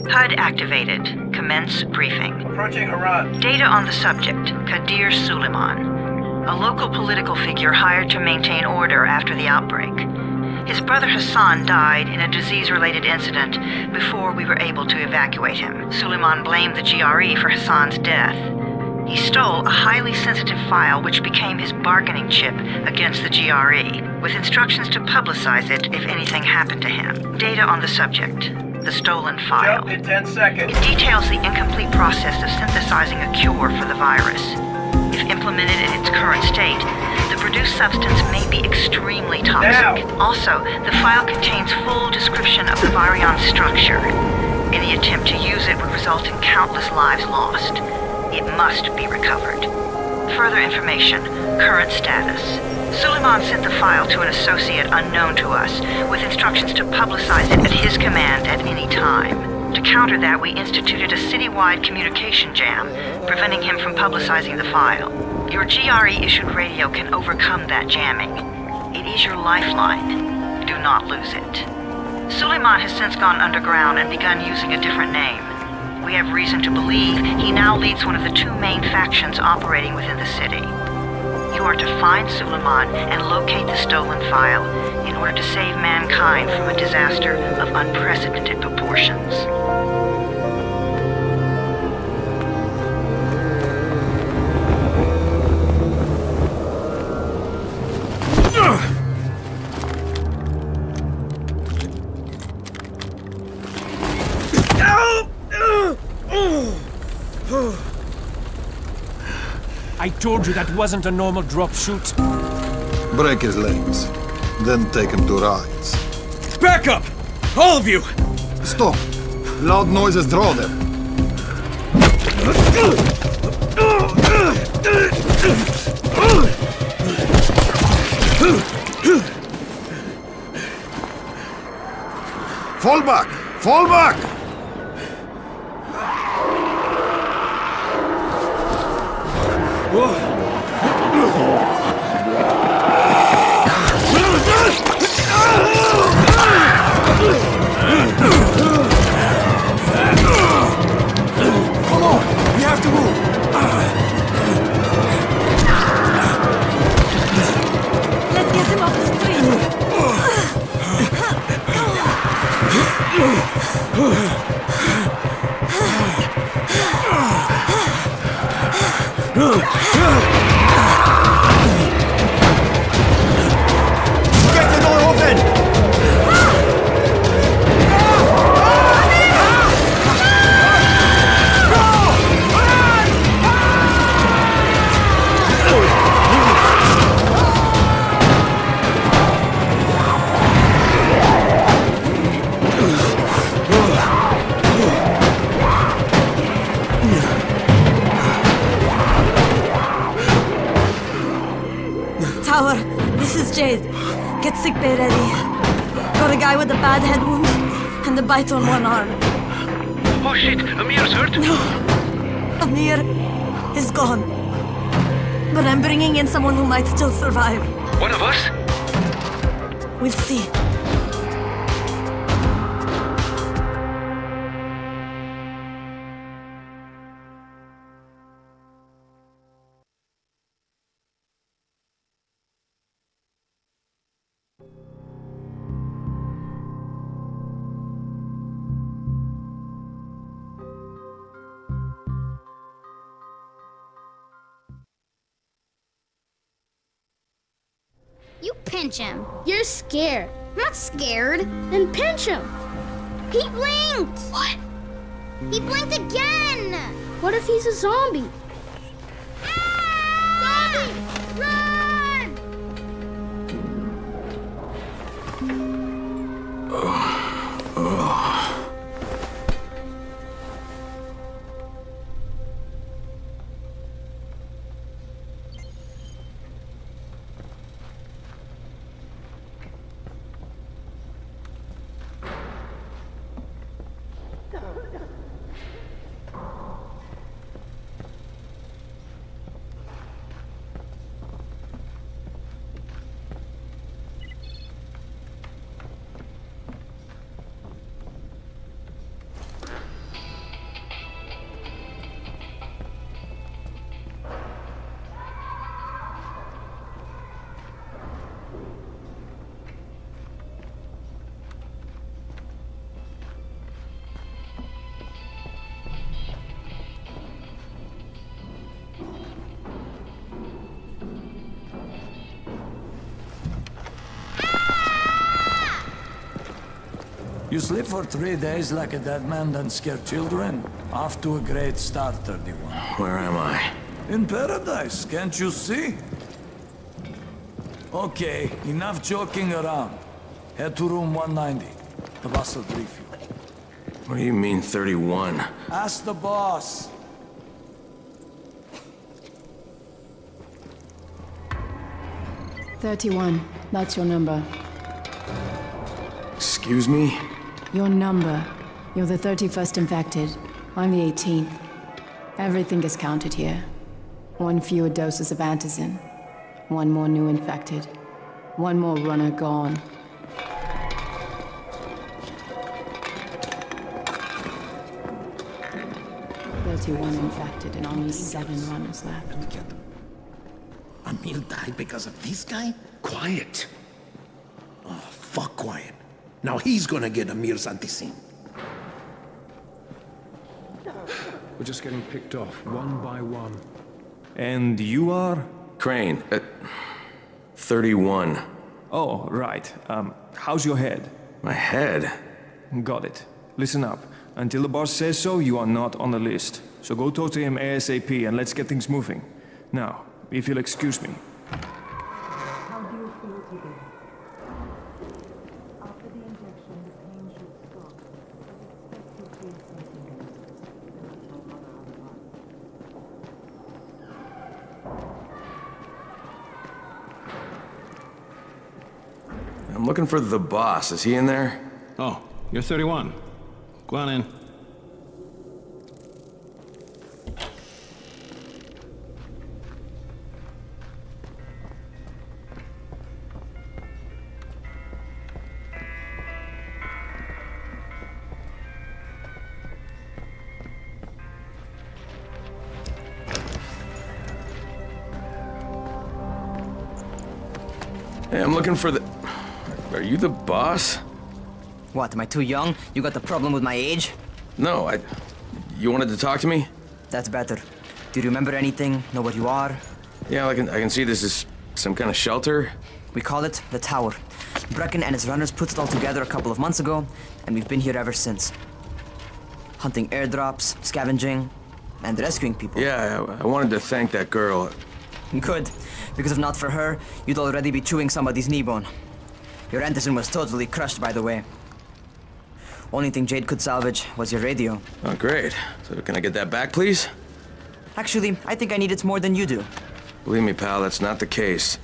HUD activated. Commence briefing. Approaching Haran. Data on the subject, Kadir Suleiman, a local political figure hired to maintain order after the outbreak. His brother Hassan died in a disease-related incident before we were able to evacuate him. Suleiman blamed the GRE for Hassan's death. He stole a highly sensitive file which became his bargaining chip against the GRE, with instructions to publicize it if anything happened to him. Data on the subject, the stolen file. Jump in 10 seconds. It details the incomplete process of synthesizing a cure for the virus. If implemented in its current state, the produced substance may be extremely toxic. Now. Also, the file contains full description of the virion structure. Any attempt to use it would result in countless lives lost. It must be recovered. Further information, current status. Suleiman sent the file to an associate unknown to us, with instructions to publicize it at his command at any time. To counter that, we instituted a citywide communication jam, preventing him from publicizing the file. Your GRE-issued radio can overcome that jamming. It is your lifeline. Do not lose it. Suleiman has since gone underground and begun using a different name. We have reason to believe he now leads one of the two main factions operating within the city. You are to find Suleiman and locate the stolen file in order to save mankind from a disaster of unprecedented proportions. I told you that wasn't a normal drop shoot. Break his legs, then take him to rides. Back up! All of you! Stop! Loud noises draw them. Fall back! Fall back! Come on! We have to move! Let's get him off the street! Get the door open! Tower, this is Jade. Get sick bay ready. Got a guy with a bad head wound and a bite on one arm. Oh shit, Amir's hurt? No, Amir is gone. But I'm bringing in someone who might still survive. One of us? We'll see. You pinch him. You're scared. I'm not scared. Then pinch him. He blinked! What? He blinked again! What if he's a zombie? Ah! Zombie! Run! You sleep for 3 days like a dead man, then scare children? Off to a great start, 31. Where am I? In paradise, can't you see? Okay, enough joking around. Head to room 190. The boss will brief you. What do you mean, 31? Ask the boss. "31, that's your number. Excuse me? Your number. You're the 31st infected. I'm the 18th. Everything is counted here. 1 fewer doses of antizin. 1 more new infected. 1 more runner gone. "31 infected and only 7 runners left. Emil died because of this guy? Quiet. Oh, fuck quiet. Now he's gonna get Amir's anti-scene. We're just getting picked off, one by one. And you are? Crane, 31. Oh, right. How's your head? My head? Got it. Listen up. Until the boss says so, you are not on the list. So go talk to him ASAP and let's get things moving. Now, if you'll excuse me. How do you feel today? After the injection, the pain should stop. But expect to feel something else. Your mother otherwise. I'm looking for the boss. Is he in there? Oh, you're 31. Go on in. Hey, I'm looking for the... Are you the boss? What, am I too young? You got the problem with my age? No, You wanted to talk to me? That's better. Do you remember anything? Know what you are? Yeah, I can see this is some kind of shelter. We call it the Tower. Brecken and his runners put it all together a couple of months ago, and we've been here ever since. Hunting airdrops, scavenging, and rescuing people. Yeah, I wanted to thank that girl. Good, because if not for her, you'd already be chewing somebody's knee bone. Your antizin was totally crushed, by the way. Only thing Jade could salvage was your radio. Oh, great. So can I get that back, please? Actually, I think I need it more than you do. Believe me, pal, that's not the case.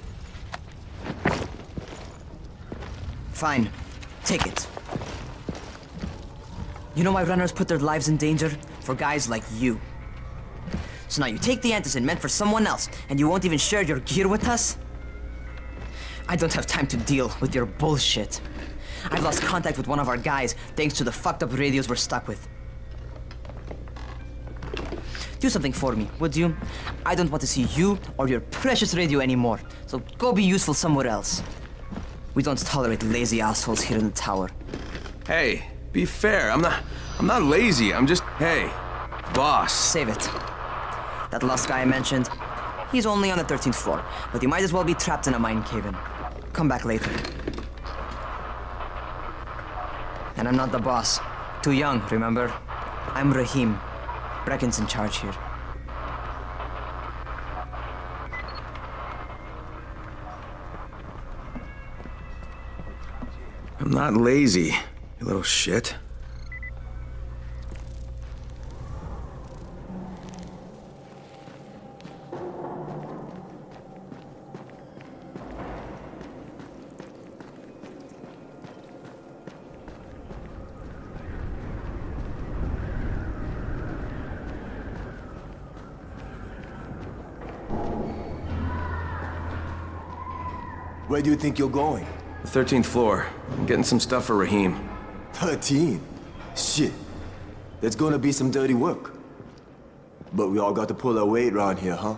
Fine. Take it. You know why runners put their lives in danger? For guys like you. So now you take the antizin meant for someone else, and you won't even share your gear with us? I don't have time to deal with your bullshit. I've lost contact with one of our guys thanks to the fucked up radios we're stuck with. Do something for me, would you? I don't want to see you or your precious radio anymore, so go be useful somewhere else. We don't tolerate lazy assholes here in the tower. Hey, be fair. I'm not lazy. I'm just, hey, boss. Save it. That last guy I mentioned, he's only on the 13th floor, but he might as well be trapped in a mine cave-in. Come back later. And I'm not the boss. Too young, remember? I'm Rahim. Brecken's in charge here. I'm not lazy, you little shit. Where do you think you're going? The 13th floor. I'm getting some stuff for Rahim. 13? Shit. There's gonna be some dirty work. But we all got to pull our weight around here, huh?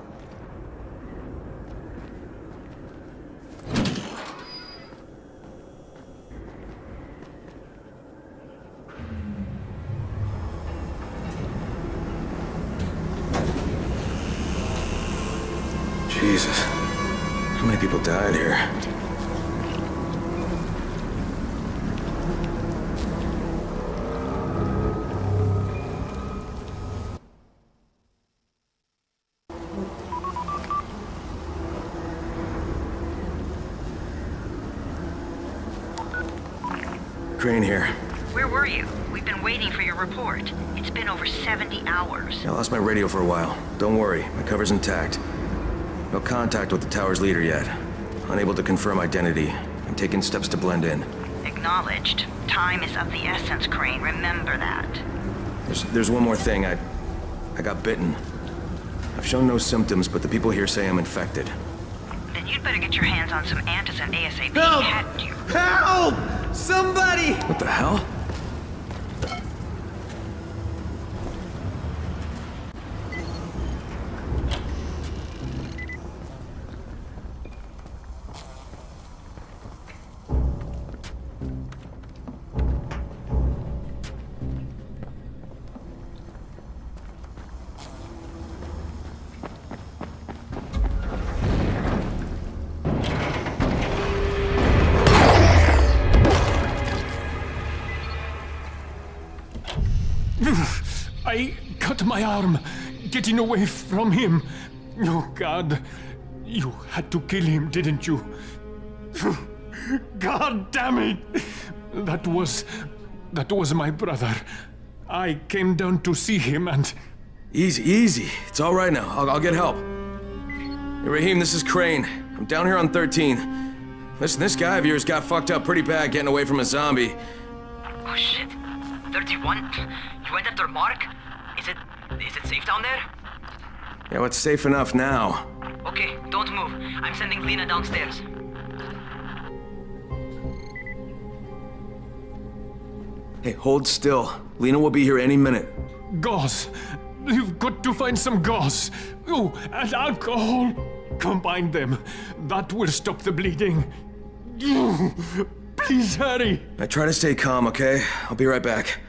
Jesus. How many people died here? Crane here. Where were you? We've been waiting for your report. It's been over 70 hours. I lost my radio for a while. Don't worry, my cover's intact. No contact with the tower's leader yet. Unable to confirm identity. I'm taking steps to blend in. Acknowledged. Time is of the essence, Crane. Remember that. There's one more thing. I got bitten. I've shown no symptoms, but the people here say I'm infected. Then you'd better get your hands on some antizin ASAP. Help! Hadn't you? Help! Somebody! What the hell? I cut my arm, getting away from him. Oh, God. You had to kill him, didn't you? God damn it! That was my brother. I came down to see him and... Easy, easy. It's all right now. I'll get help. Hey, Raheem, this is Crane. I'm down here on 13. Listen, this guy of yours got fucked up pretty bad getting away from a zombie. Oh shit. 31? You went after Mark? Is it safe down there? Yeah, well, it's safe enough now. Okay, don't move. I'm sending Lena downstairs. Hey, hold still. Lena will be here any minute. Gauze. You've got to find some gauze. Oh, and alcohol. Combine them. That will stop the bleeding. Please hurry. I try to stay calm, okay? I'll be right back.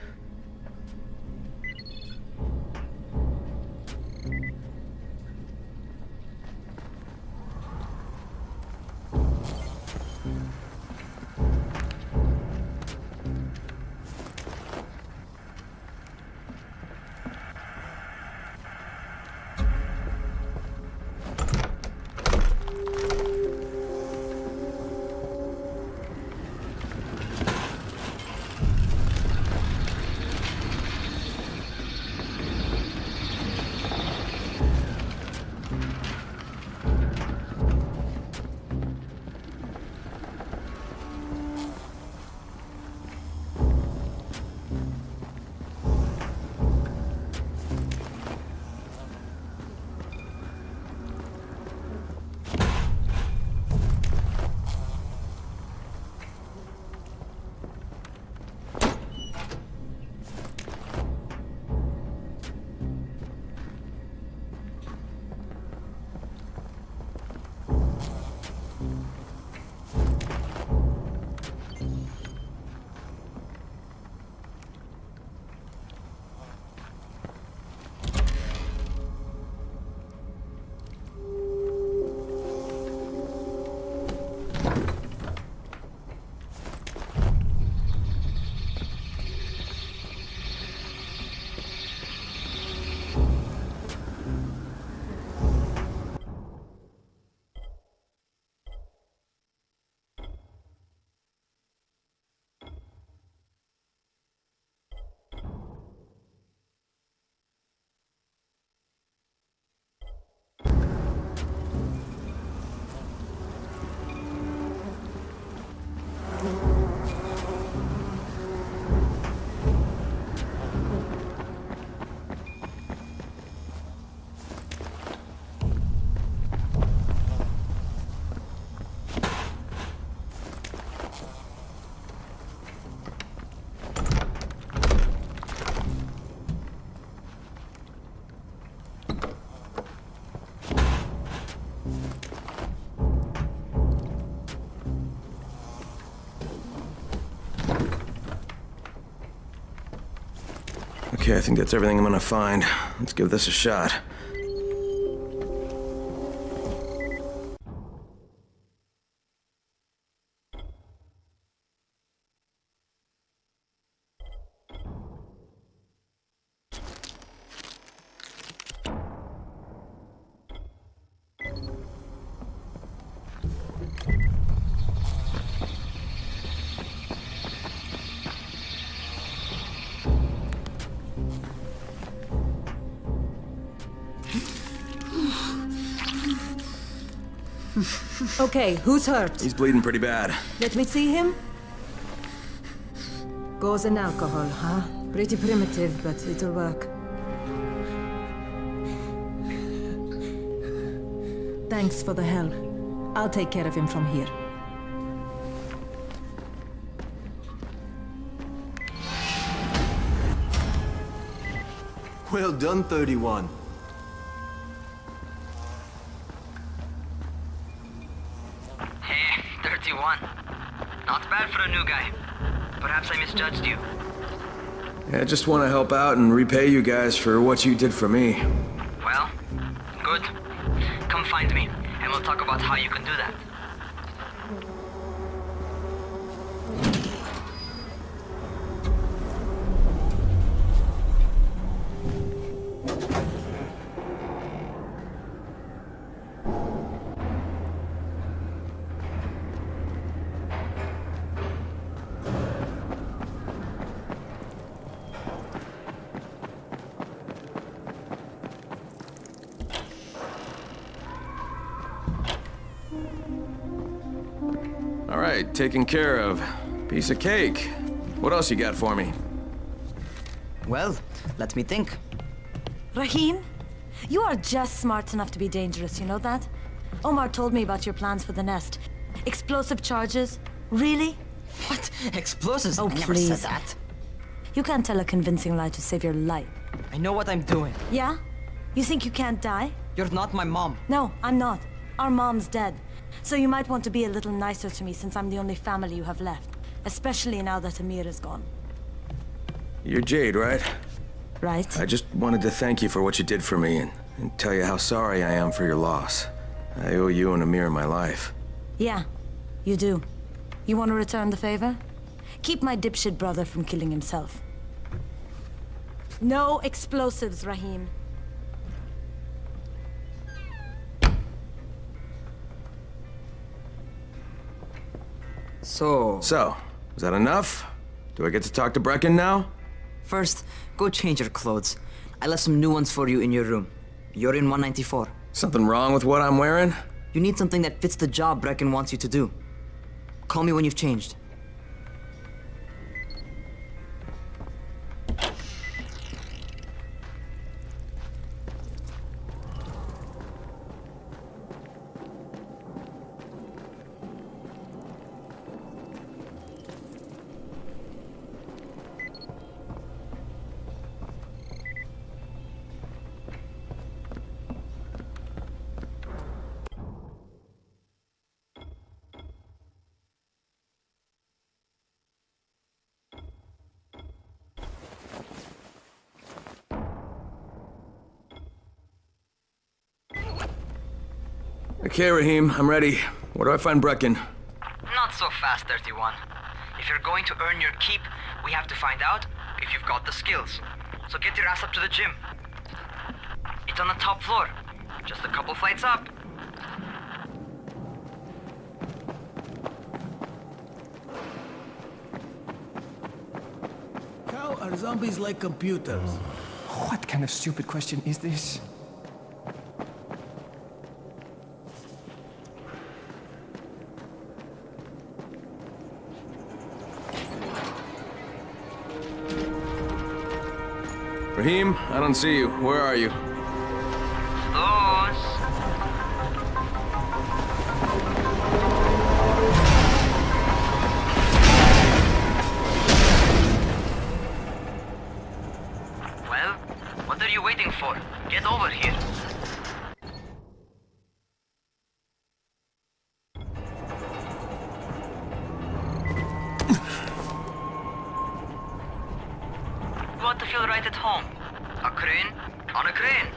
Okay, I think that's everything I'm gonna find. Let's give this a shot. Okay, who's hurt? He's bleeding pretty bad. Let me see him. Gauze and alcohol, huh? Pretty primitive, but it'll work. Thanks for the help. I'll take care of him from here. Well done, 31. Hey, 31. Not bad for a new guy. Perhaps I misjudged you. Yeah, I just want to help out and repay you guys for what you did for me. Well, good. Come find me, and we'll talk about how you can do that. All right, taken care of. Piece of cake. What else you got for me? Well, let me think. Rahim, you are just smart enough to be dangerous, you know that? Omar told me about your plans for the nest. Explosive charges? Really? What? Explosives? Oh, I never please. said that. You can't tell a convincing lie to save your life. I know what I'm doing. Yeah? You think you can't die? You're not my mom. No, I'm not. Our mom's dead. So you might want to be a little nicer to me since I'm the only family you have left. Especially now that Amir is gone. You're Jade, right? Right? I just wanted to thank you for what you did for me and tell you how sorry I am for your loss. I owe you and Amir my life. Yeah, you do. You want to return the favor? Keep my dipshit brother from killing himself. No explosives, Rahim. So, is that enough? Do I get to talk to Brecken now? first, go change your clothes. I left some new ones for you in your room. You're in 194. Something wrong with what I'm wearing? You need something that fits the job Brecken wants you to do. Call me when you've changed. Okay, Rahim, I'm ready. Where do I find Brecken? Not so fast, 31. If you're going to earn your keep, we have to find out if you've got the skills. So get your ass up to the gym. It's on the top floor. Just a couple flights up. How are zombies like computers? What kind of stupid question is this? Rahim, I don't see you. Where are you? Those. Well, what are you waiting for? Get over here. You want to feel right at home. A crane on a crane.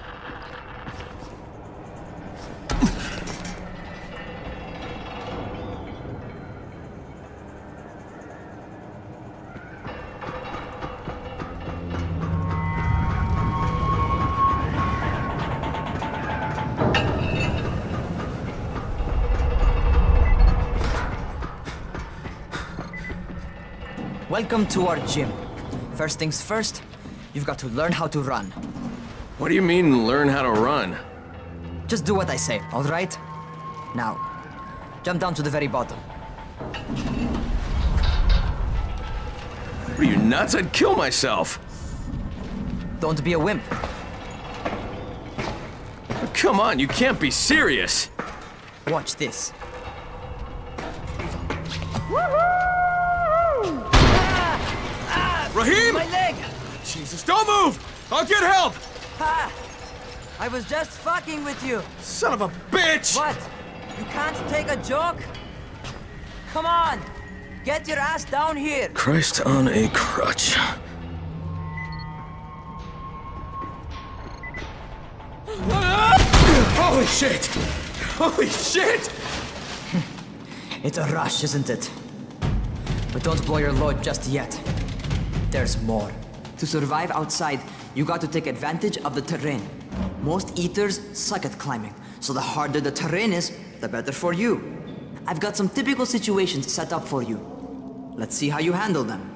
Welcome to our gym. First things first, You've got to learn how to run. What do you mean, learn how to run? Just do what I say, all right? Now, jump down to the very bottom. Are you nuts? I'd kill myself. Don't be a wimp. Come on, you can't be serious. Watch this. Raheem! My leg! Jesus, don't move! I'll get help! Ha! I was just fucking with you. Son of a bitch! What? You can't take a joke? Come on! Get your ass down here! Christ on a crutch. Holy shit! Holy shit! It's a rush, isn't it? But don't blow your load just yet. There's more. To survive outside, you got to take advantage of the terrain. Most eaters suck at climbing, so the harder the terrain is, the better for you. I've got some typical situations set up for you. Let's see how you handle them.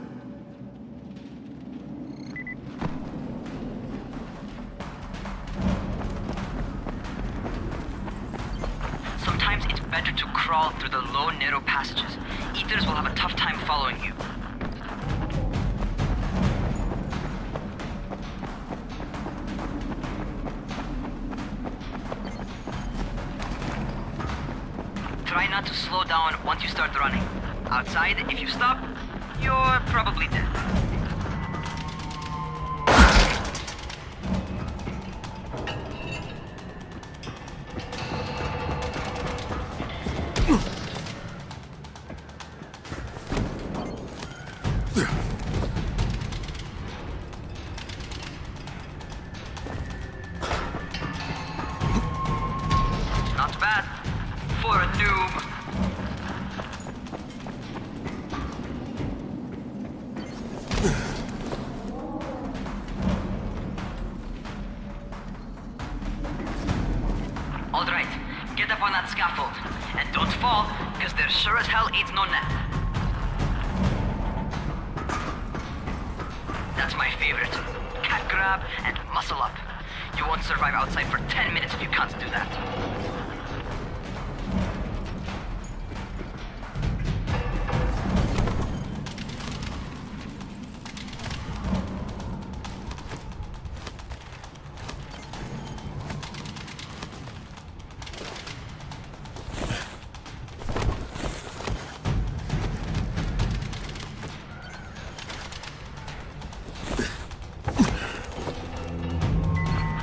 Sometimes it's better to crawl through the low, narrow passages. Eaters will have a tough time following you. Try not to slow down once you start running. Outside, if you stop, you're probably dead. Not bad for a noob. All right, get up on that scaffold. And don't fall, because there sure as hell ain't no net. That's my favorite. Cat grab and muscle up. You won't survive outside for 10 minutes if you can't do that.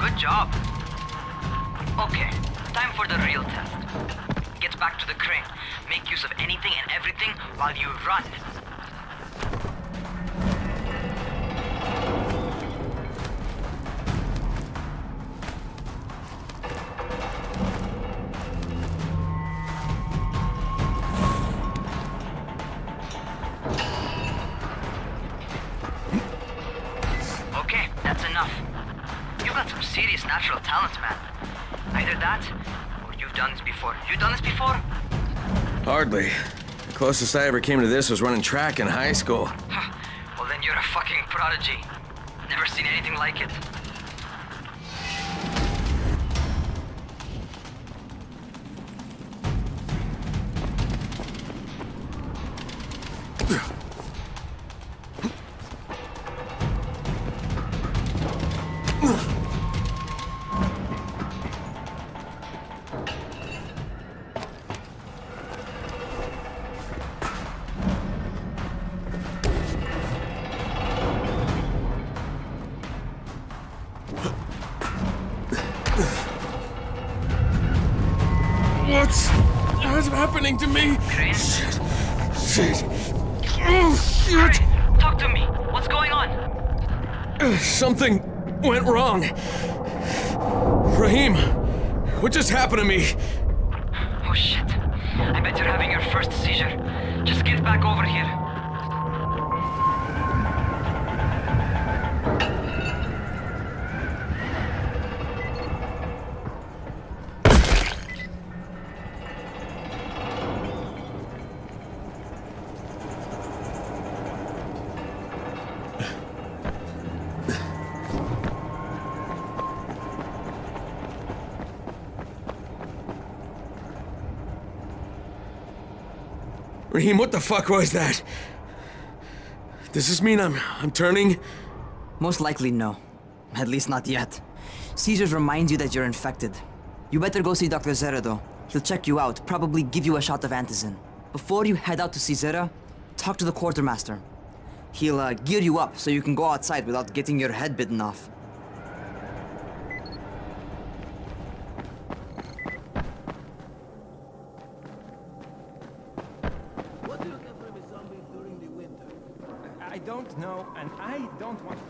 Good job. Okay, time for the real test. Get back to the crane. Make use of anything and everything while you run. Okay, that's enough. You've got some serious natural talent, man. Either that, or you've done this before. You done this before? Hardly. The closest I ever came to this was running track in high school. Well, then you're a fucking prodigy. Never seen anything like it. What's happening to me? Crane? Shit. Oh, shit. Crane, talk to me. What's going on? Something went wrong. Raheem, what just happened to me? Oh shit. I bet you're having your first seizure. Just get back over here. Raheem, what the fuck was that? Does this mean I'm turning? Most likely no. At least not yet. Caesars reminds you that you're infected. You better go see Dr. Zera though. He'll check you out, probably give you a shot of antizin. Before you head out to see Zera, talk to the quartermaster. He'll gear you up so you can go outside without getting your head bitten off. What do you get from a zombie during the winter? I don't know, and I don't want to.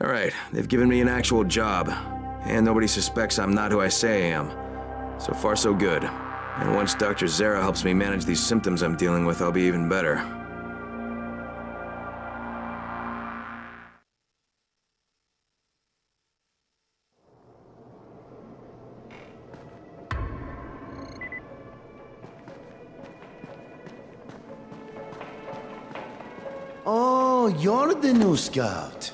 All right, they've given me an actual job, and nobody suspects I'm not who I say I am. So far, so good. And once Dr. Zera helps me manage these symptoms I'm dealing with, I'll be even better. Oh, you're the new scout.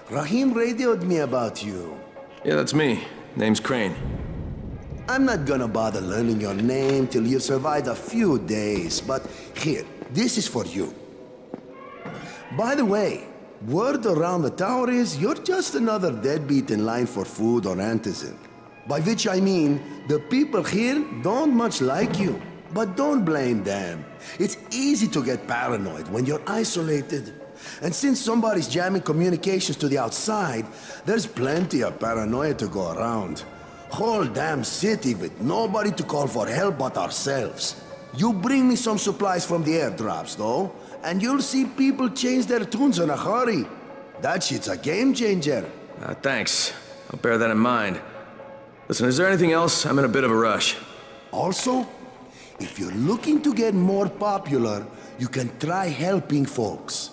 Raheem radioed me about you. Yeah, that's me. Name's Crane. I'm not gonna bother learning your name till you've survived a few days, but here, this is for you. By the way, word around the tower is you're just another deadbeat in line for food or antizin. By which I mean, the people here don't much like you. But don't blame them. It's easy to get paranoid when you're isolated. And since somebody's jamming communications to the outside, there's plenty of paranoia to go around. Whole damn city with nobody to call for help but ourselves. You bring me some supplies from the airdrops, though, and you'll see people change their tunes in a hurry. That shit's a game changer. Thanks. I'll bear that in mind. Listen, is there anything else? I'm in a bit of a rush. Also, if you're looking to get more popular, you can try helping folks.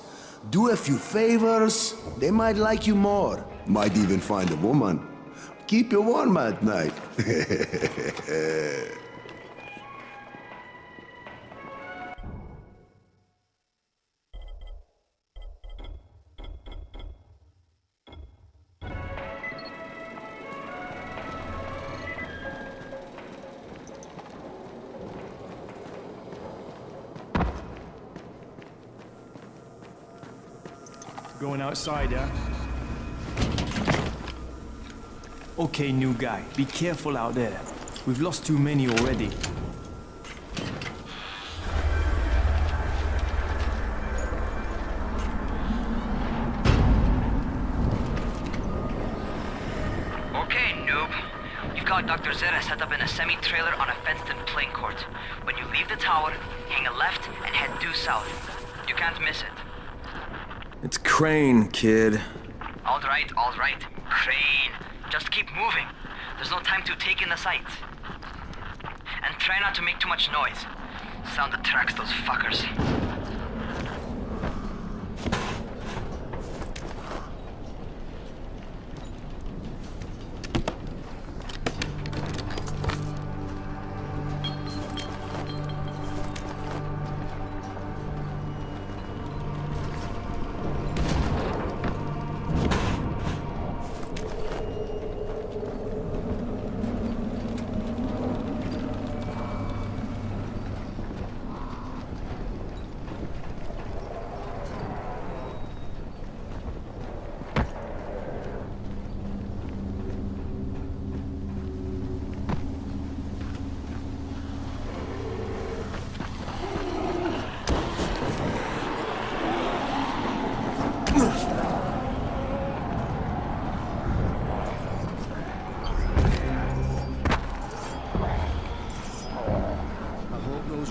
Do a few favors, they might like you more. Might even find a woman. Keep you warm at night. Going outside, yeah? Okay, new guy, be careful out there. We've lost too many already. Okay, noob. You've got Dr. Zera set up in a semi-trailer on a fenced-in playing court. When you leave the tower, hang a left and head due south. You can't miss it. It's Crane, kid. All right, Crane. Just keep moving. There's no time to take in the sights. And try not to make too much noise. Sound attracts those fuckers.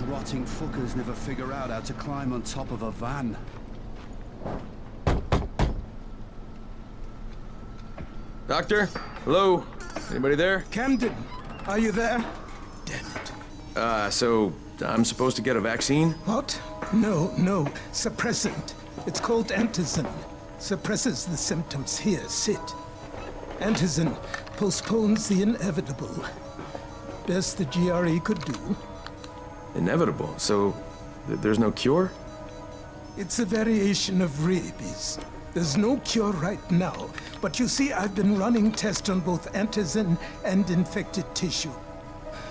Rotting fuckers never figure out how to climb on top of a van. Doctor? Hello? Anybody there? Camden, are you there? So I'm supposed to get a vaccine? What? No. Suppressant. It's called antizin. Suppresses the symptoms. Here, sit. Antizin postpones the inevitable. Best the GRE could do. Inevitable? So, there's no cure? It's a variation of rabies. There's no cure right now, but you see, I've been running tests on both antizin and infected tissue.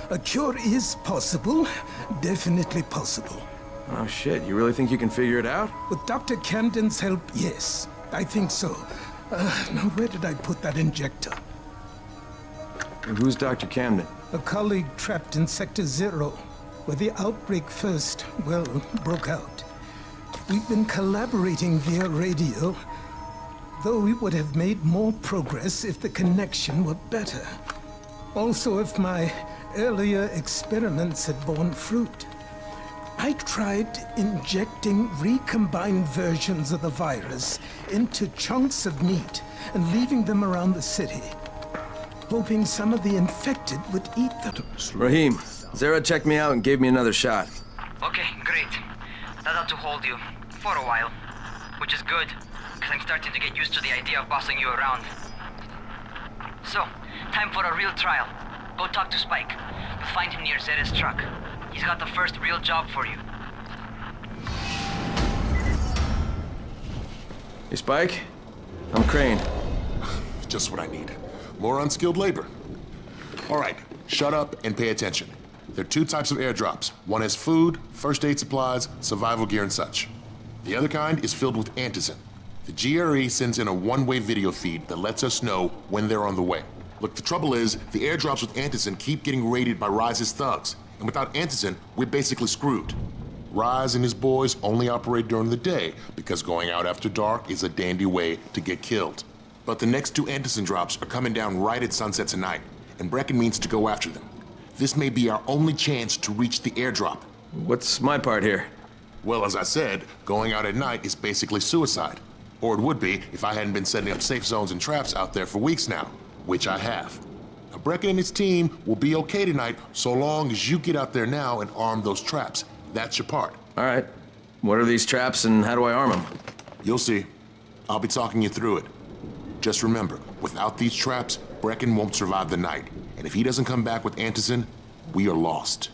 A cure is possible, definitely possible. Oh shit, you really think you can figure it out? With Dr. Camden's help, yes. I think so. Now where did I put that injector? Who's Dr. Camden? A colleague trapped in Sector Zero, where the outbreak first, well, broke out. We've been collaborating via radio, though we would have made more progress if the connection were better. Also, if my earlier experiments had borne fruit. I tried injecting recombined versions of the virus into chunks of meat and leaving them around the city, hoping some of the infected would eat them. Rahim, Zara checked me out and gave me another shot. Okay, great. That ought to hold you. For a while. Which is good, because I'm starting to get used to the idea of bossing you around. So, time for a real trial. Go talk to Spike. You'll find him near Zera's truck. He's got the first real job for you. Hey, Spike? I'm Crane. Just what I need. More unskilled labor. All right, shut up and pay attention. There are two types of airdrops. One has food, first aid supplies, survival gear, and such. The other kind is filled with antizin. The GRE sends in a one-way video feed that lets us know when they're on the way. Look, the trouble is, the airdrops with antizin keep getting raided by Rise's thugs, and without antizin, we're basically screwed. Rise and his boys only operate during the day because going out after dark is a dandy way to get killed. But the next two antizin drops are coming down right at sunset tonight, and Brecken means to go after them. This may be our only chance to reach the airdrop. What's my part here? Well, as I said, going out at night is basically suicide. Or it would be if I hadn't been setting up safe zones and traps out there for weeks now, which I have. Now, Brecken and his team will be okay tonight so long as you get out there now and arm those traps. That's your part. All right. What are these traps and how do I arm them? You'll see. I'll be talking you through it. Just remember, without these traps, Brecken won't survive the night. And if he doesn't come back with antizin, we are lost.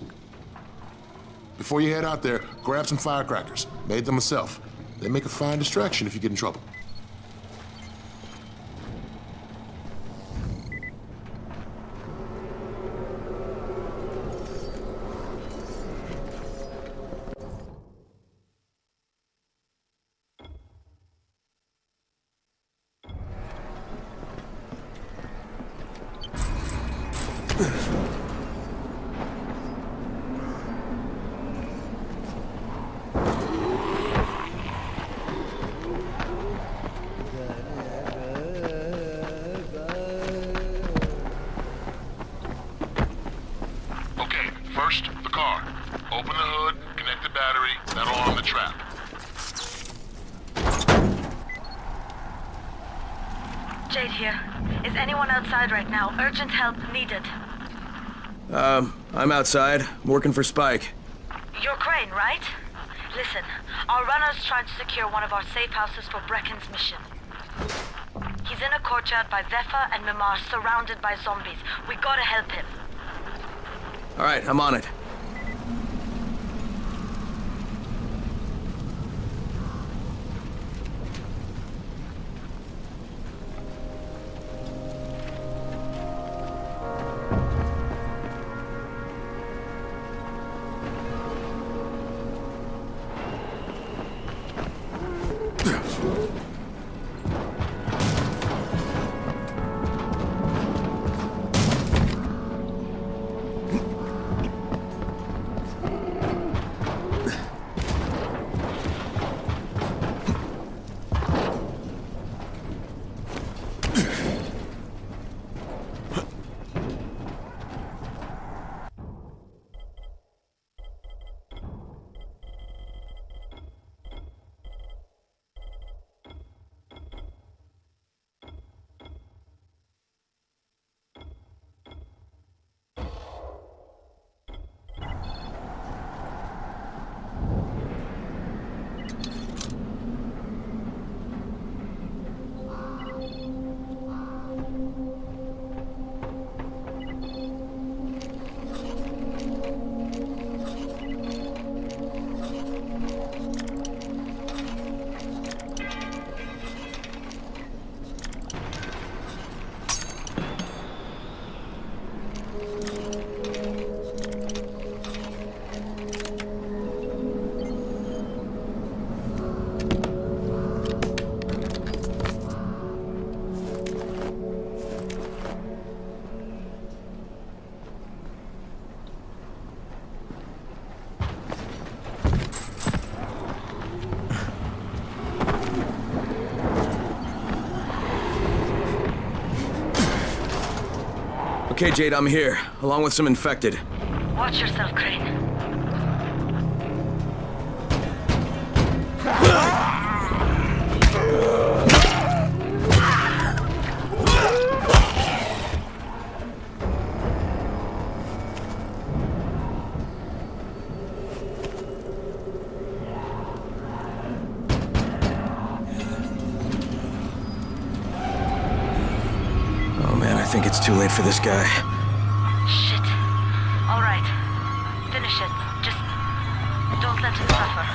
Before you head out there, grab some firecrackers. Made them myself. They make a fine distraction if you get in trouble. First, the car. Open the hood, connect the battery, that'll arm the trap. Jade here. Is anyone outside right now? Urgent help needed. I'm outside, working for Spike. You're Crane, right? Listen, our runner's trying to secure one of our safe houses for Brecken's mission. He's in a courtyard by Zephyr and Mimar, surrounded by zombies. We gotta help him. All right, I'm on it. Okay, Jade, I'm here, along with some infected. Watch yourself, Crane. Oh man, I think it's too late for this guy. Shit. All right. Finish it. Just don't let him suffer.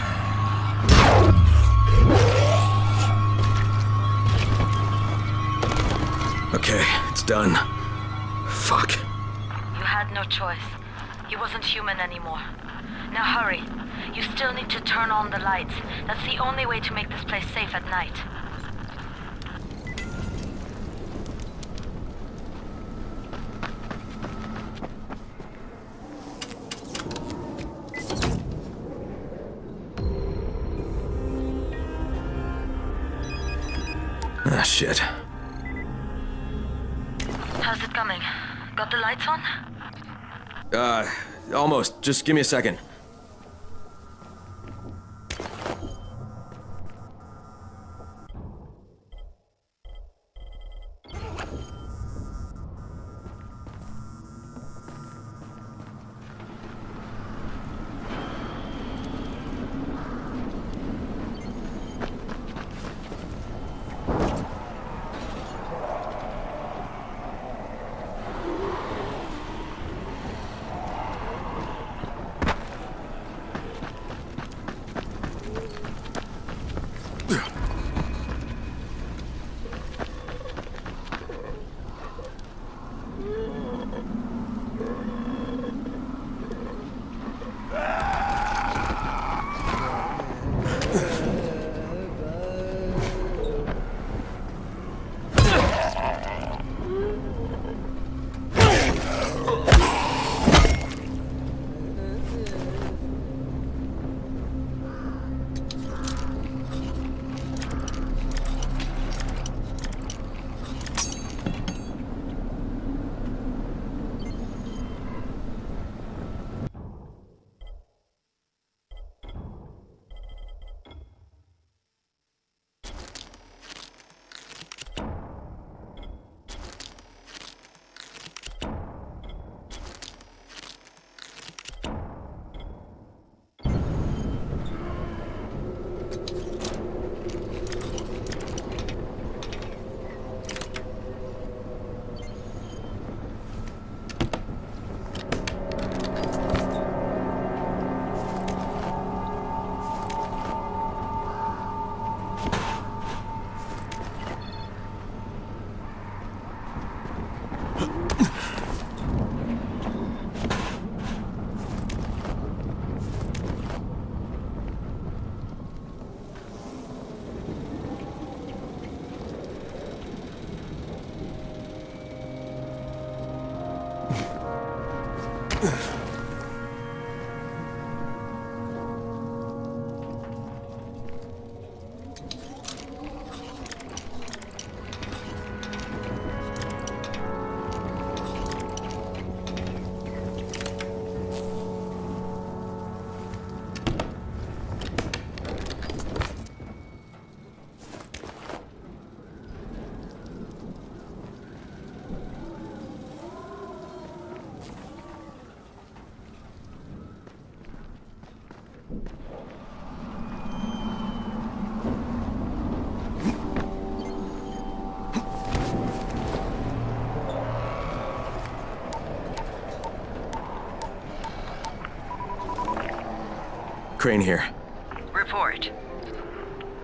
Okay, it's done. Fuck. You had no choice. He wasn't human anymore. Now hurry. You still need to turn on the lights. That's the only way to make this place safe at night. Ah, shit. How's it coming? Got the lights on? Almost. Just give me a second. Crane here. Report.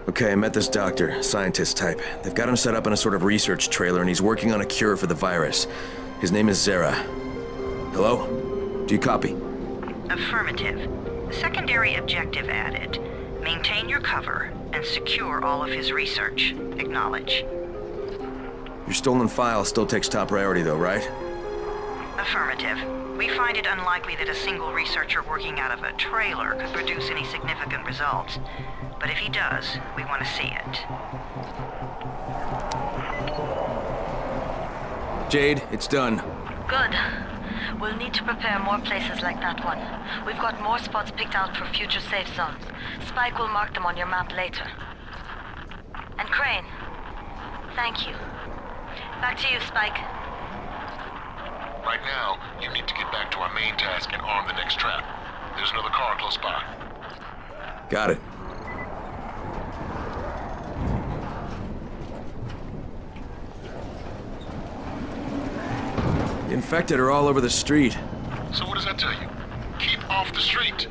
Okay, I met this doctor, scientist type. They've got him set up in a sort of research trailer, and he's working on a cure for the virus. His name is Zera. Hello? Do you copy? Affirmative. Secondary objective added. Maintain your cover and secure all of his research. Acknowledge. Your stolen file still takes top priority though, right? Affirmative. We find it unlikely that a single researcher working out of a trailer could produce any significant results. But if he does, we want to see it. Jade, it's done. Good. We'll need to prepare more places like that one. We've got more spots picked out for future safe zones. Spike will mark them on your map later. And Crane, thank you. Back to you, Spike. Right now, you need to get back to our main task and arm the next trap. There's another car close by. Got it. The infected are all over the street. So what does that tell you? Keep off the street.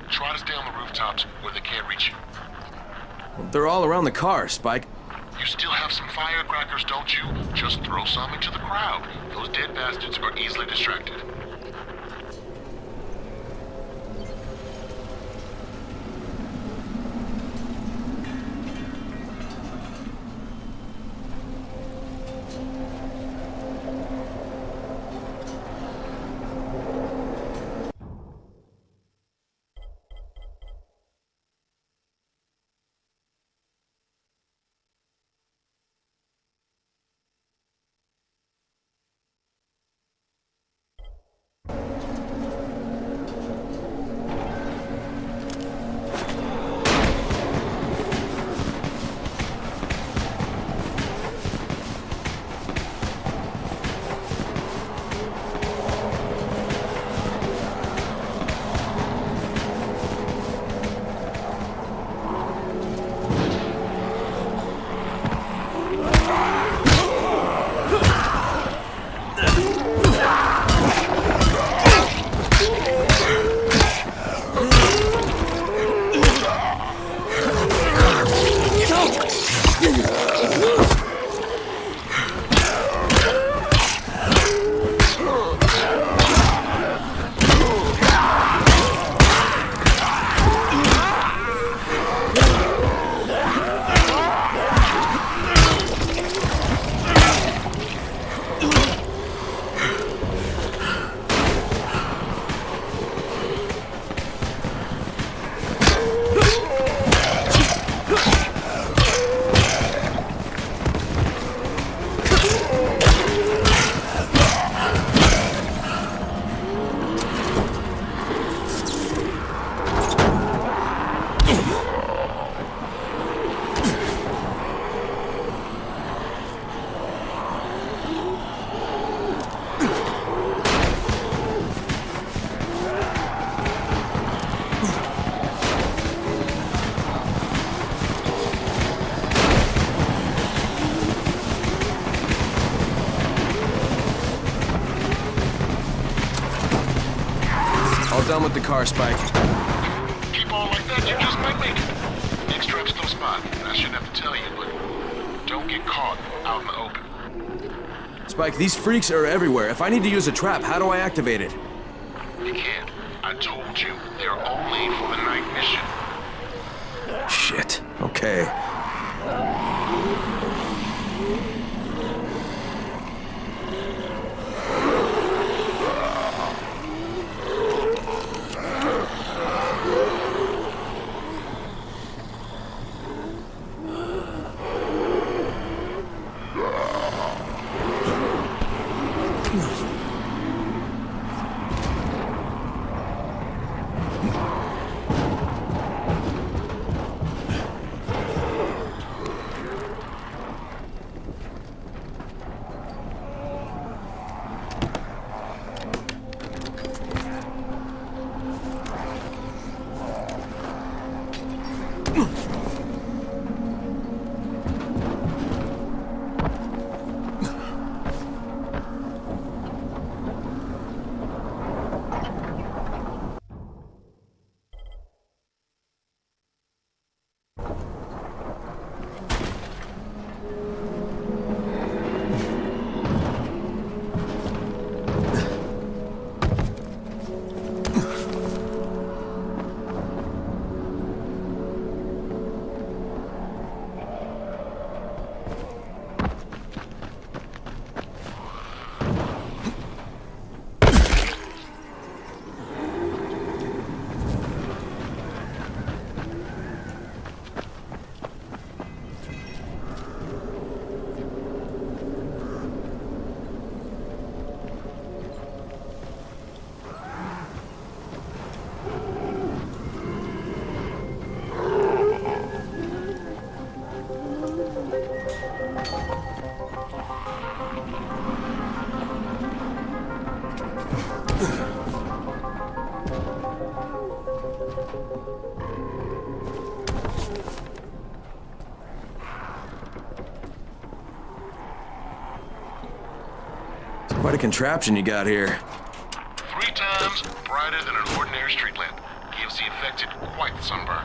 Try to stay on the rooftops where they can't reach you. They're all around the car, Spike. You still have some firecrackers, don't you? Just throw some into the crowd. Those dead bastards are easily distracted. All done with the car, Spike. Keep on like that, you just might make it. Next trap's no spot, and I shouldn't have to tell you, but don't get caught out in the open. Spike, these freaks are everywhere. If I need to use a trap, how do I activate it? You can't. I told you, they're only for the night mission. Shit. Okay. Quite a contraption you got here. 3 times brighter than an ordinary street lamp. Gives the affected quite the sunburn.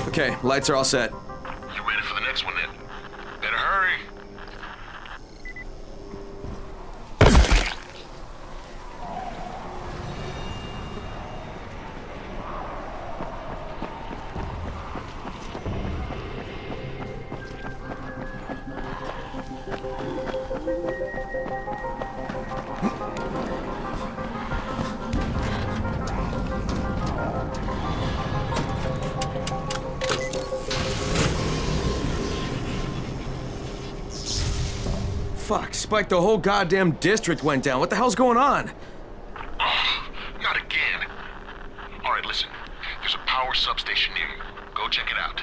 Okay, lights are all set. You ready for the next one then? Better hurry. Fuck, Spike, the whole goddamn district went down. What the hell's going on? Oh, not again. All right, listen. There's a power substation near you. Go check it out.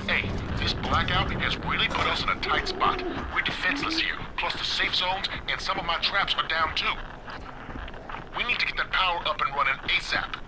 Hey, this blackout has really put us in a tight spot. We're defenseless here. Plus the safe zones and some of my traps are down too. We need to get that power up and running ASAP.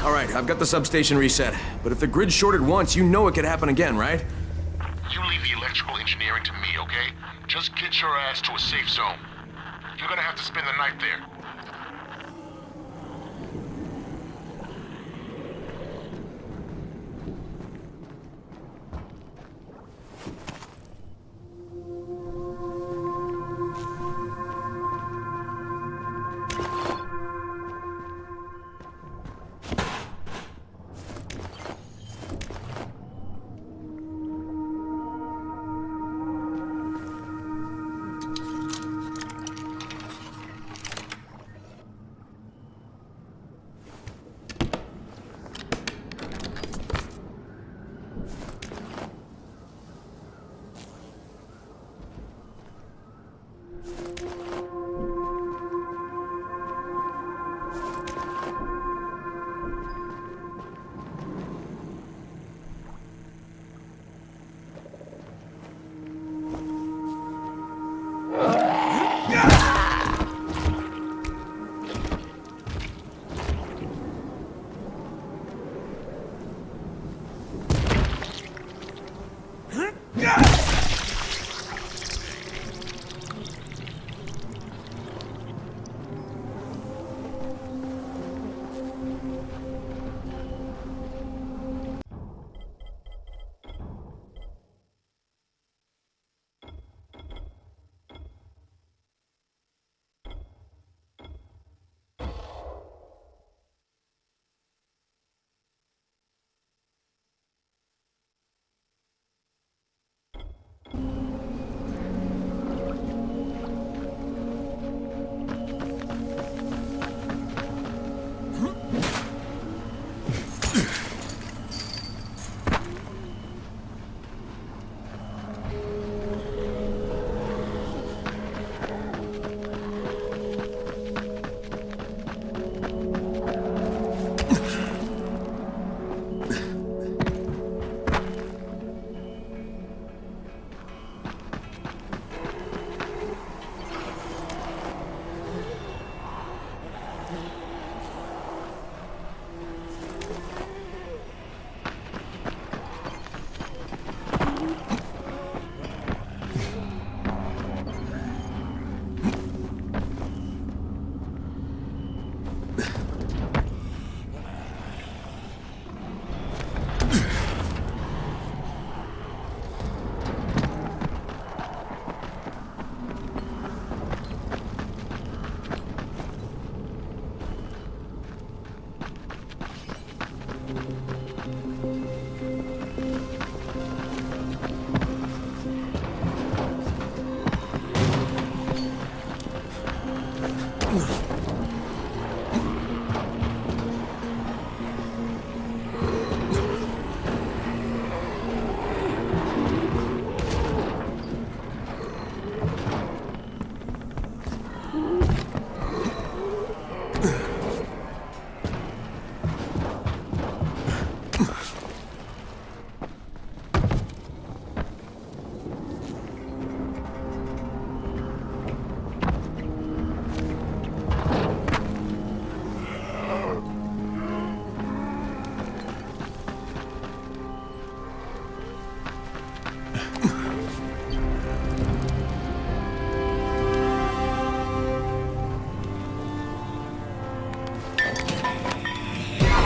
All right, I've got the substation reset. But if the grid shorted once, you know it could happen again, right? You leave the electrical engineering to me, okay? Just get your ass to a safe zone. You're gonna have to spend the night there.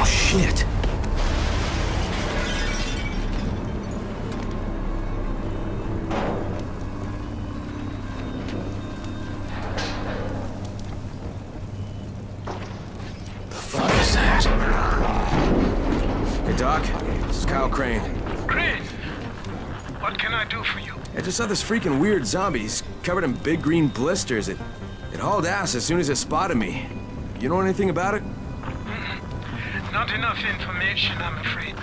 Shit. The fuck is that? Hey, Doc. This is Kyle Crane. Crane, what can I do for you? I just saw this freaking weird zombie. He's covered in big green blisters. It hauled ass as soon as it spotted me. You know anything about it? Not enough information, I'm afraid.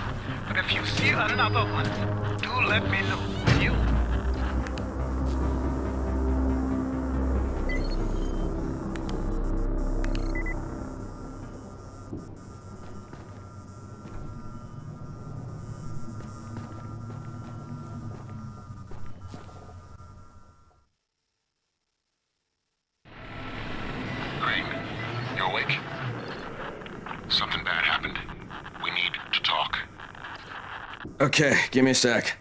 But if you see another one, do let me know, will you? Crane, you awake? Something bad happened. Okay, give me a sec.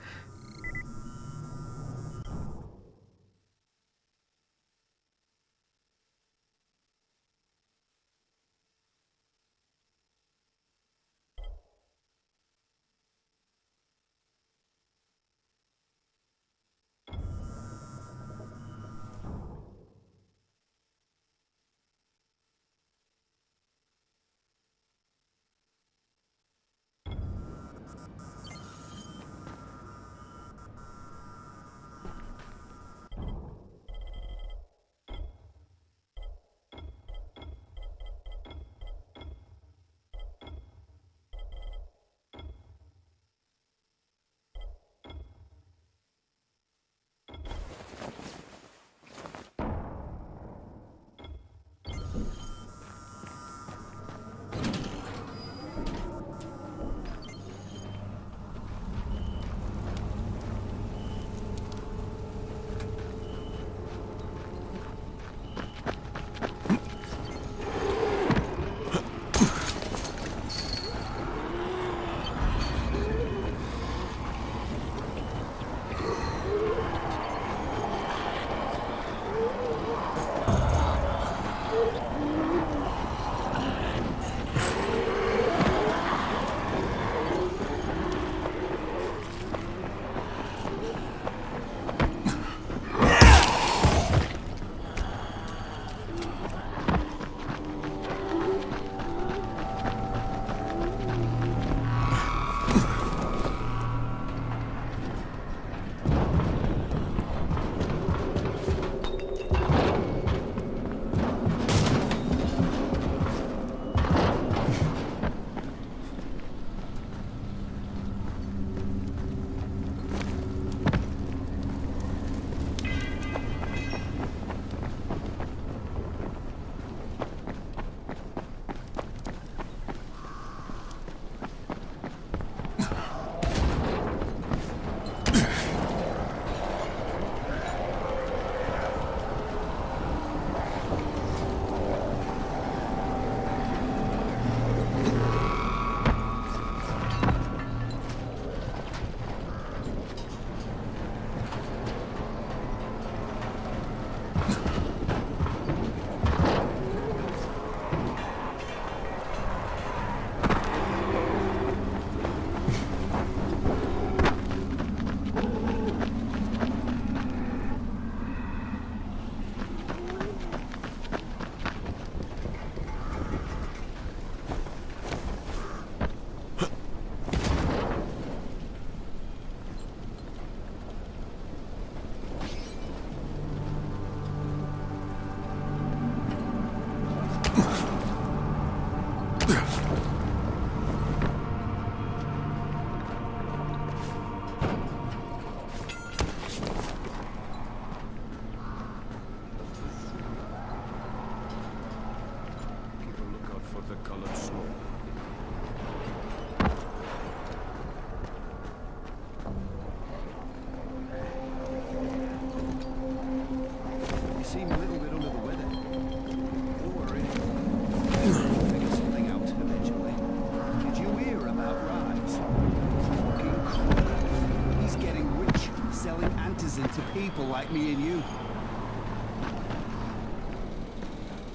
To people like me and you.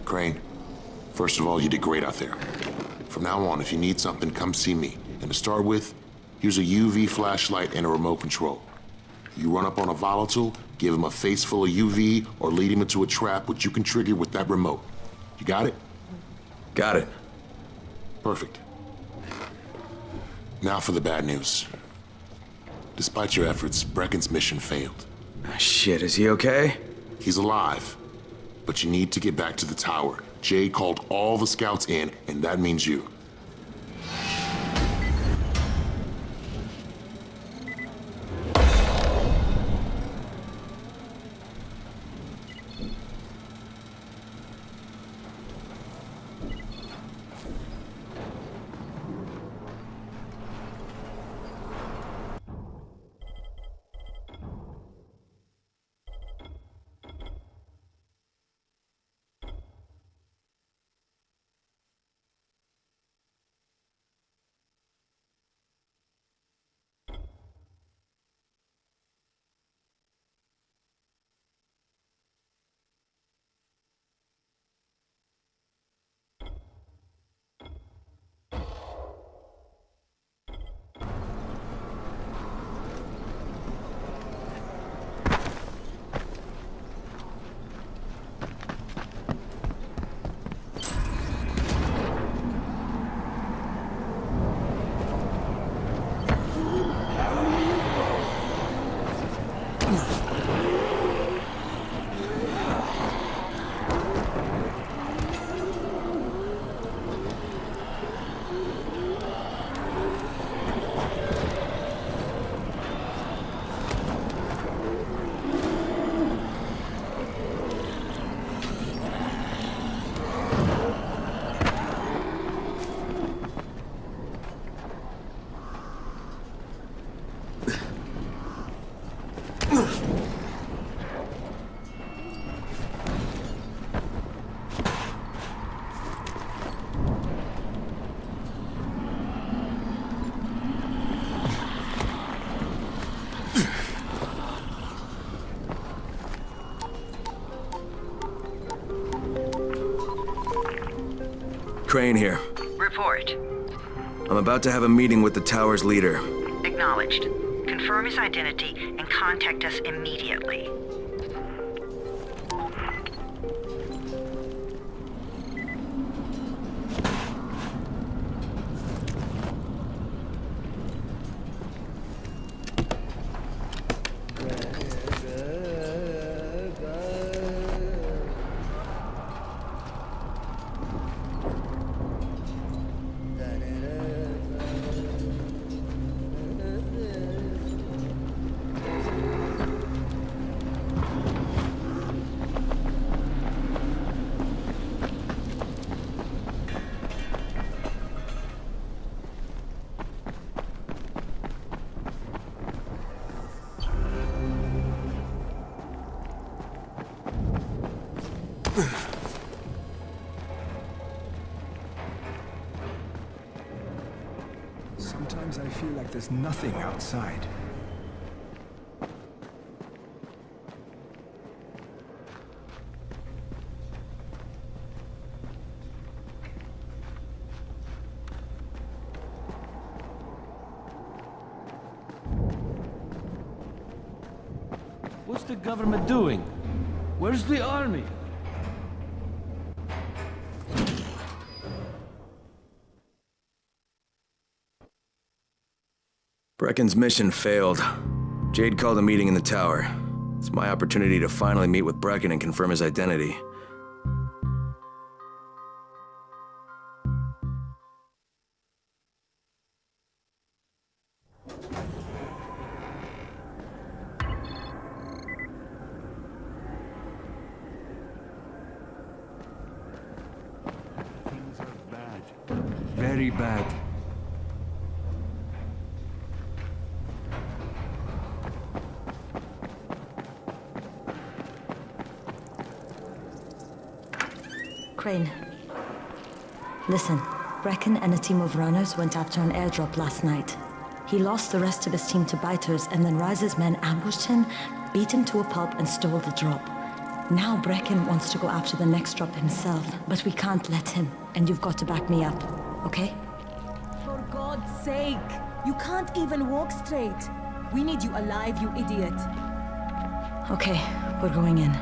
Crane, first of all, you did great out there. From now on, if you need something, come see me. And to start with, here's a UV flashlight and a remote control. You run up on a volatile, give him a face full of UV, or lead him into a trap which you can trigger with that remote. You got it? Got it. Perfect. Now for the bad news. Despite your efforts, Brecken's mission failed. Shit, is he okay? He's alive. But you need to get back to the tower. Jay called all the scouts in, and that means you. Crane here. Report. I'm about to have a meeting with the tower's leader. Acknowledged. Confirm his identity and contact us immediately. Sometimes I feel like there's nothing outside. What's the government doing? Where's the army? Brecken's mission failed. Jade called a meeting in the tower. It's my opportunity to finally meet with Brecken and confirm his identity. Things are bad. Very bad. Crane. Listen, Brecken and a team of runners went after an airdrop last night. He lost the rest of his team to biters, and then Rise's men ambushed him, beat him to a pulp, and stole the drop. Now Brecken wants to go after the next drop himself, but we can't let him, and you've got to back me up, okay? For God's sake! You can't even walk straight! We need you alive, you idiot! Okay, we're going in.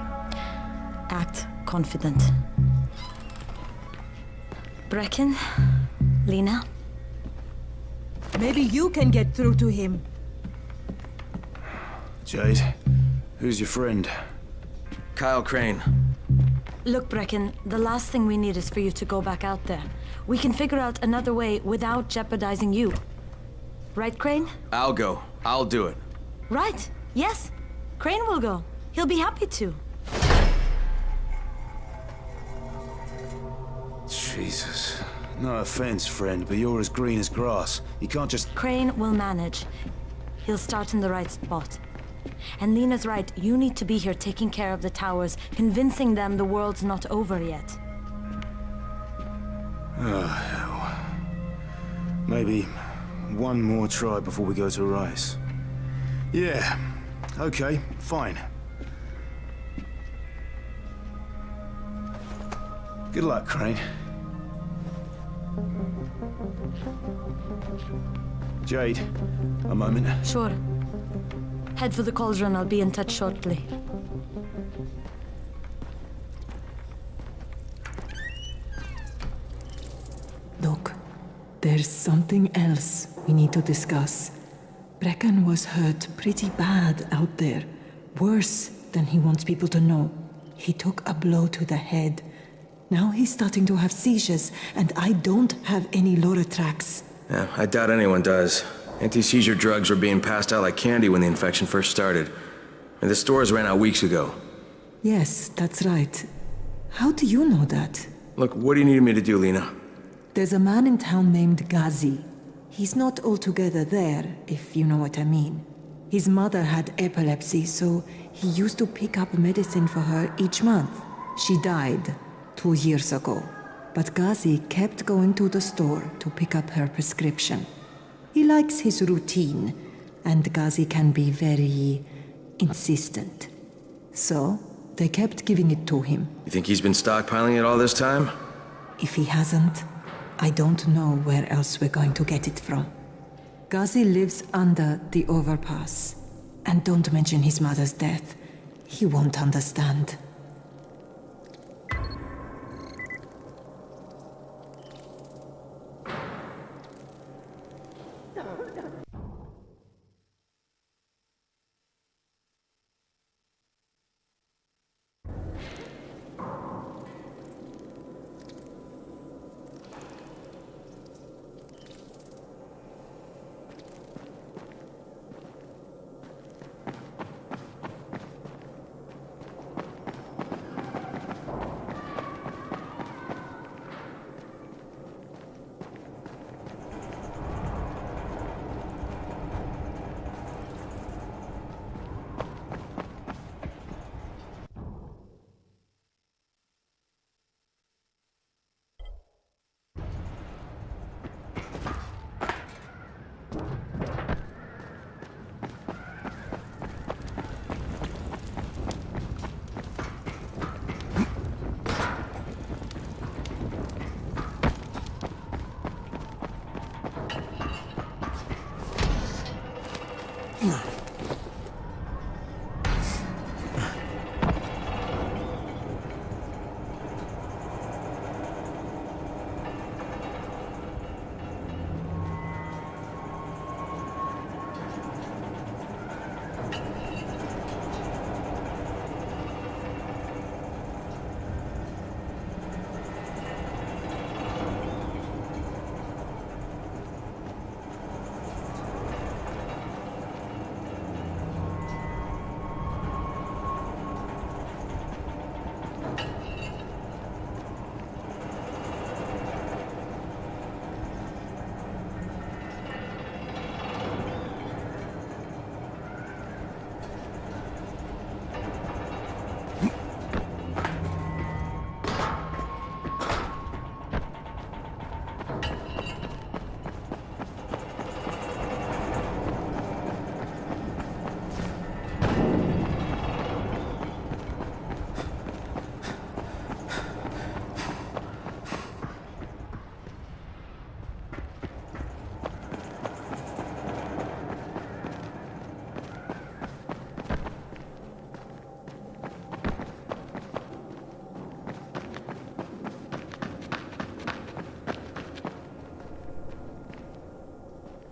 Act confident. Brecken? Lena? Maybe you can get through to him. Jade, who's your friend? Kyle Crane. Look, Brecken, the last thing we need is for you to go back out there. We can figure out another way without jeopardizing you. Right, Crane? I'll go. I'll do it. Right. Yes. Crane will go. He'll be happy to. Jesus. No offense, friend, but you're as green as grass. You can't just... Crane will manage. He'll start in the right spot. And Lena's right, you need to be here taking care of the towers, convincing them the world's not over yet. Oh, hell. Maybe one more try before we go to Rice. Yeah, okay, fine. Good luck, Crane. Jade, a moment. Sure. Head for the cauldron. I'll be in touch shortly. Look, there's something else we need to discuss. Brecken was hurt pretty bad out there. Worse than he wants people to know. He took a blow to the head. Now he's starting to have seizures, and I don't have any Loratrax. Yeah, I doubt anyone does. Anti-seizure drugs were being passed out like candy when the infection first started. And the stores ran out weeks ago. Yes, that's right. How do you know that? Look, what do you need me to do, Lena? There's a man in town named Ghazi. He's not altogether there, if you know what I mean. His mother had epilepsy, so he used to pick up medicine for her each month. She died 2 years ago, but Ghazi kept going to the store to pick up her prescription. He likes his routine, and Ghazi can be very insistent. So, they kept giving it to him. You think he's been stockpiling it all this time? If he hasn't, I don't know where else we're going to get it from. Ghazi lives under the overpass. And don't mention his mother's death. He won't understand.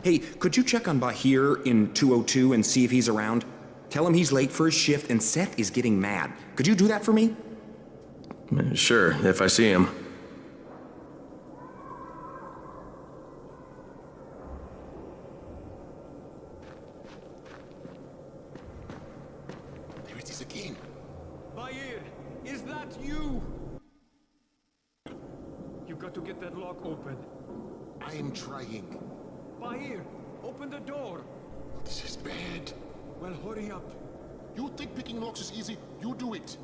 Hey, could you check on Bahir in 202 and see if he's around? Tell him he's late for his shift and Seth is getting mad. Could you do that for me? Sure, if I see him. There it is again. Bahir, is that you? You got to get that lock open. I am trying. Bahir, open the door. This is bad. Well, hurry up. You think picking locks is easy? You do it.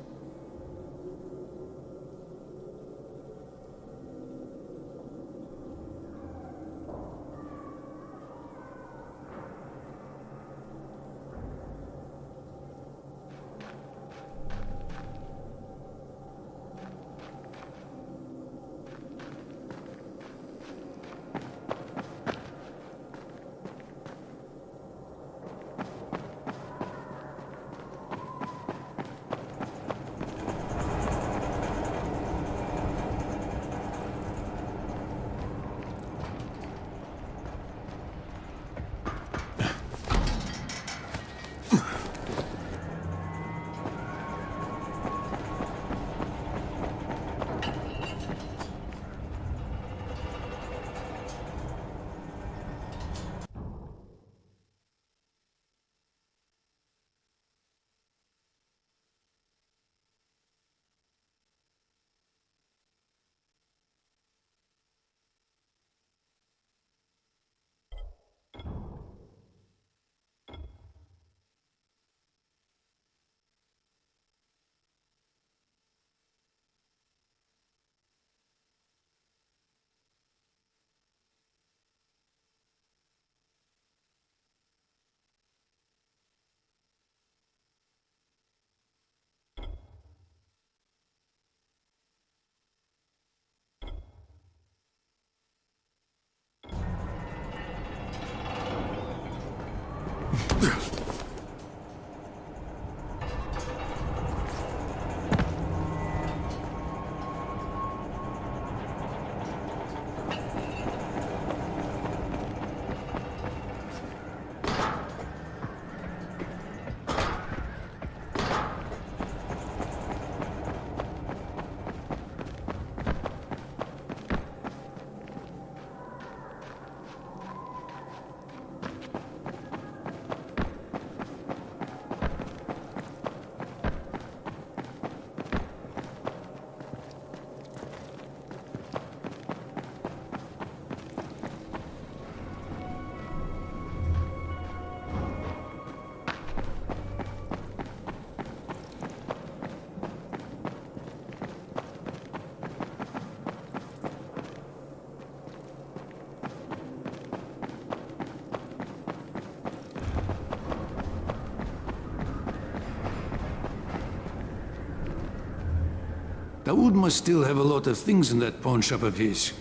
Daoud must still have a lot of things in that pawn shop of his.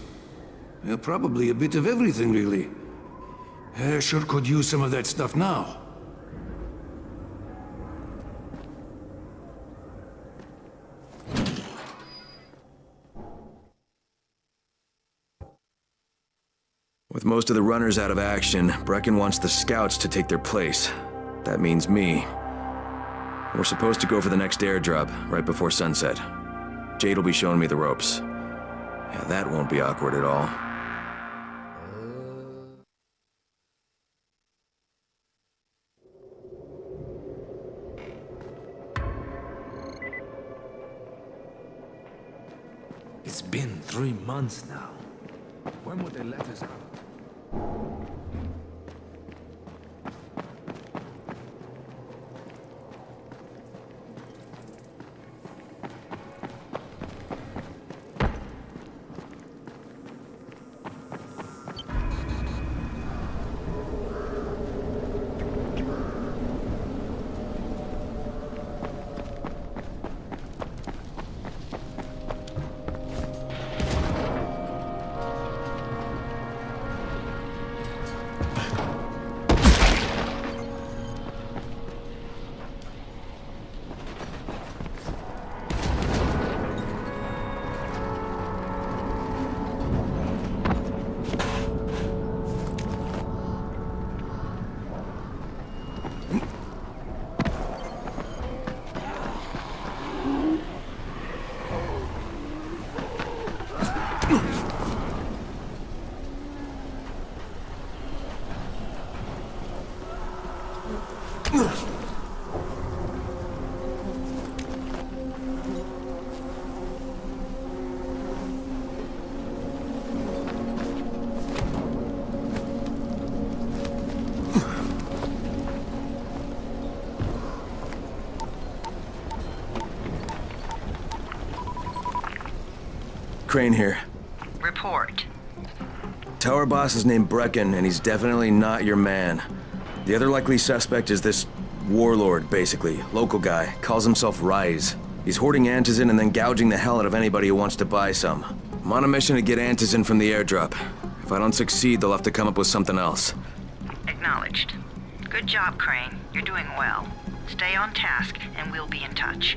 Well, probably a bit of everything, really. Sure could use some of that stuff now. With most of the runners out of action, Brecken wants the scouts to take their place. That means me. We're supposed to go for the next airdrop, right before sunset. Jade will be showing me the ropes. Yeah, that won't be awkward at all. It's been 3 months now. When would they let us out? Crane here. Report. Tower boss is named Brecken, and he's definitely not your man. The other likely suspect is this warlord, basically. Local guy. Calls himself Rise. He's hoarding antizin and then gouging the hell out of anybody who wants to buy some. I'm on a mission to get antizin from the airdrop. If I don't succeed, they'll have to come up with something else. Acknowledged. Good job, Crane. You're doing well. Stay on task, and we'll be in touch.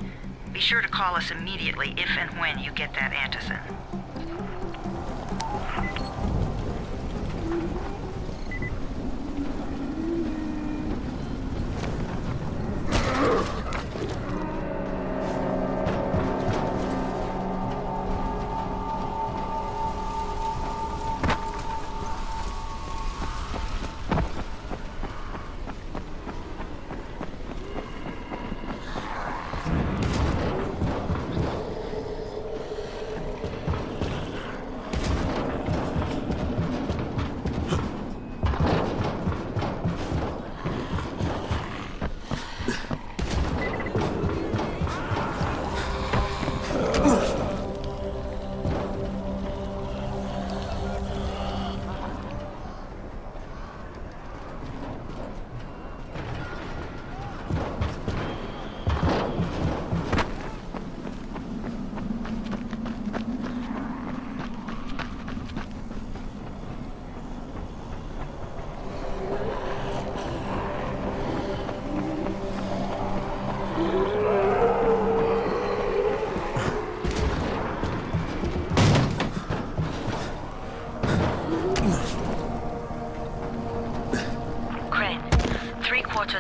Be sure to call us immediately if and when you get that antizin.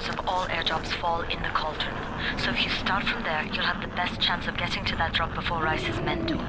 Of all airdrops fall in the cauldron. So if you start from there, you'll have the best chance of getting to that drop before Rice's men do.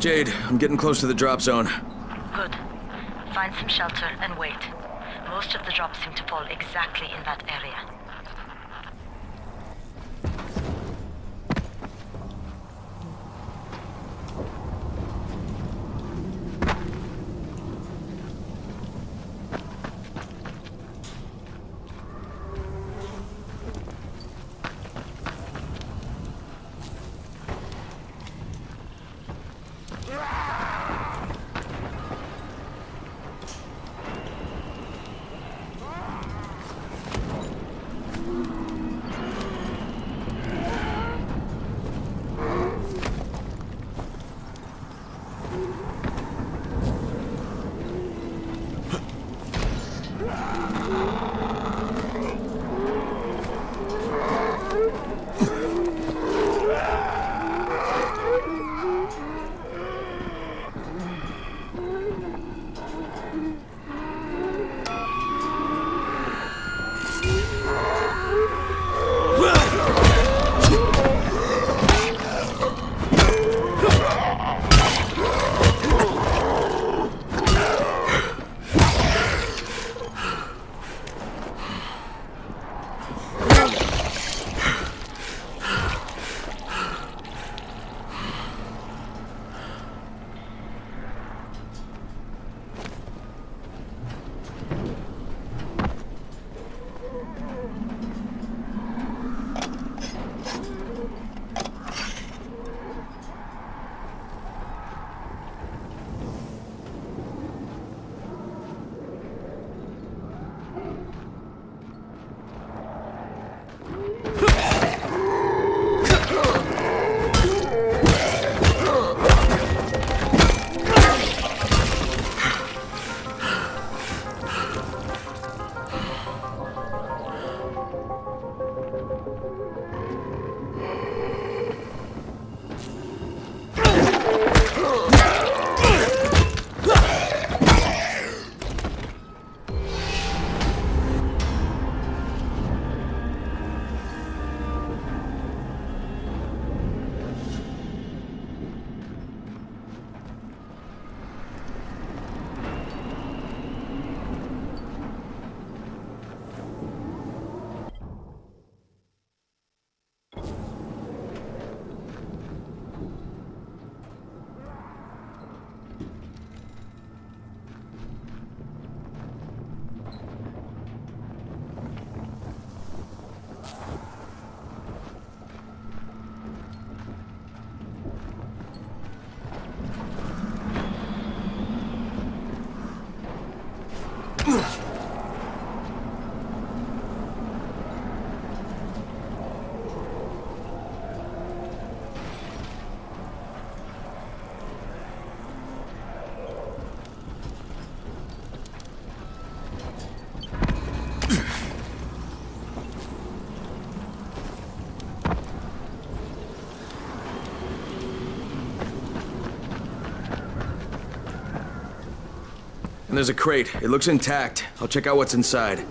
Jade. I'm getting close to the drop zone. Good. Find some shelter and wait. Most of the drops seem to fall exactly in that area. And there's a crate. It looks intact. I'll check out what's inside.